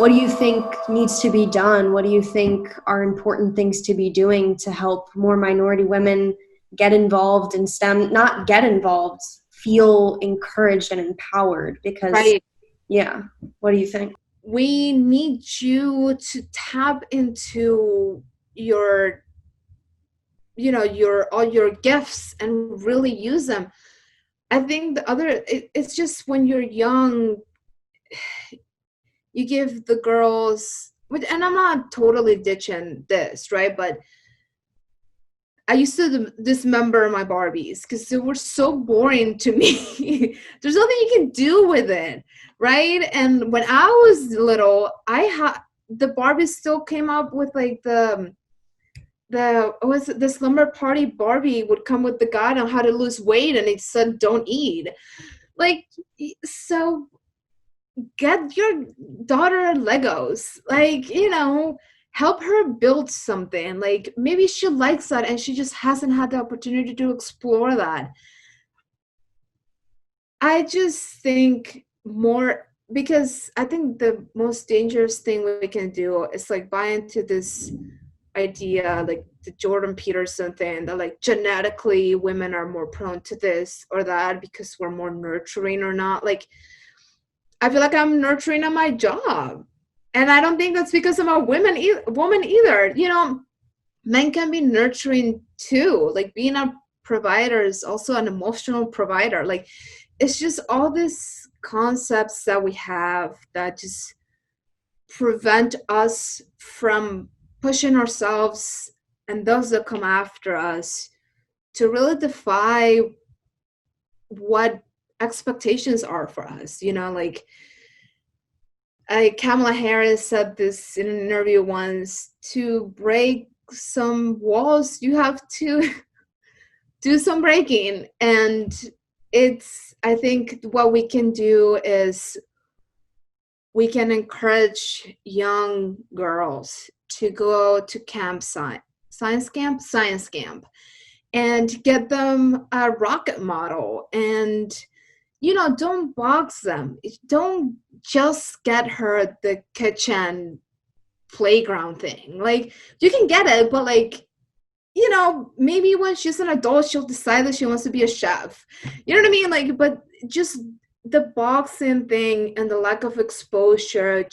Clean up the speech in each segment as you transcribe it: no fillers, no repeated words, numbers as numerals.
what do you think needs to be done? What do you think are important things to be doing to help more minority women get involved in STEM? Not get involved, feel encouraged and empowered. Because, Right. yeah, what do you think? We need you to tap into your, your all your gifts and really use them. I think it's just when you're young, you give the girls, and I'm not totally ditching this, right? But I used to dismember my Barbies because they were so boring to me. There's nothing you can do with it, right? And when I was little, I had the Barbies still came up with like the was the slumber party Barbie would come with the guide on how to lose weight, and it said don't eat. Like, so get your daughter Legos, like, help her build something. Like, maybe she likes that and she just hasn't had the opportunity to explore that. I just think more, because I think the most dangerous thing we can do is like buy into this idea, like the Jordan Peterson thing, that like genetically women are more prone to this or that because we're more nurturing or not. Like, I feel like I'm nurturing on my job. And I don't think that's because I'm a woman either. Men can be nurturing too. Like, being a provider is also an emotional provider. Like, it's just all these concepts that we have that just prevent us from pushing ourselves and those that come after us to really defy what expectations are for us. Like, Kamala Harris said this in an interview once: to break some walls, you have to do some breaking. And I think what we can do is we can encourage young girls to go to science camp, and get them a rocket model. And don't box them. Don't just get her the kitchen playground thing. Like, you can get it, but like, maybe when she's an adult, she'll decide that she wants to be a chef. You know what I mean? Like, but just the boxing thing and the lack of exposure,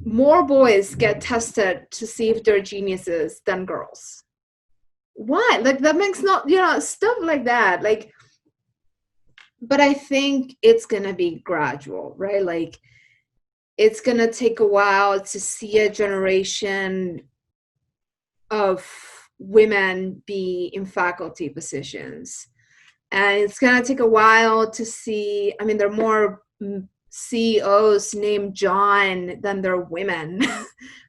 more boys get tested to see if they're geniuses than girls. Why? Like, that makes stuff like that. Like, but I think it's going to be gradual, right? Like, it's going to take a while to see a generation of women be in faculty positions. And it's going to take a while to see, there are more CEOs named John than there are women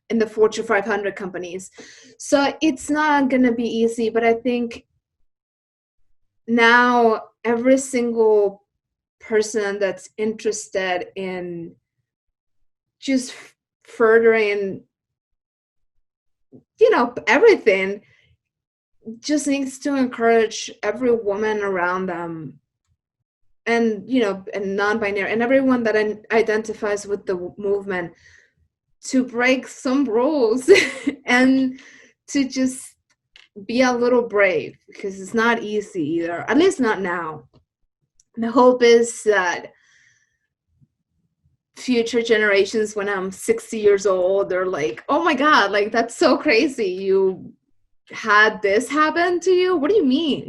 in the Fortune 500 companies. So it's not going to be easy, but I think now every single person that's interested in just furthering, everything, just needs to encourage every woman around them, and and non-binary, and everyone that identifies with the movement, to break some rules and to just be a little brave, because it's not easy either, at least not now. The hope is that future generations, when I'm 60 years old, they're like, oh my God, like, that's so crazy. You had this happen to you? What do you mean?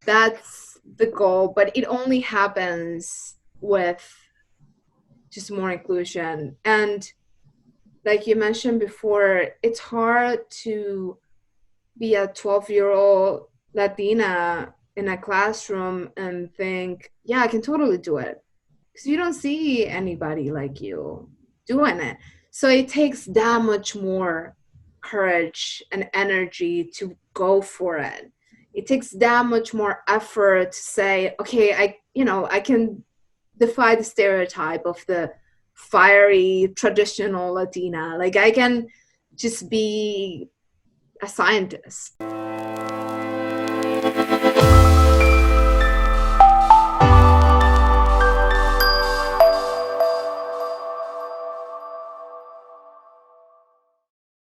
That's the goal, but it only happens with just more inclusion. And like you mentioned before, it's hard to be a 12-year-old Latina in a classroom and think, yeah, I can totally do it. Because you don't see anybody like you doing it. So it takes that much more courage and energy to go for it. It takes that much more effort to say, okay, I can defy the stereotype of the fiery traditional Latina. Like, I can just be a scientist.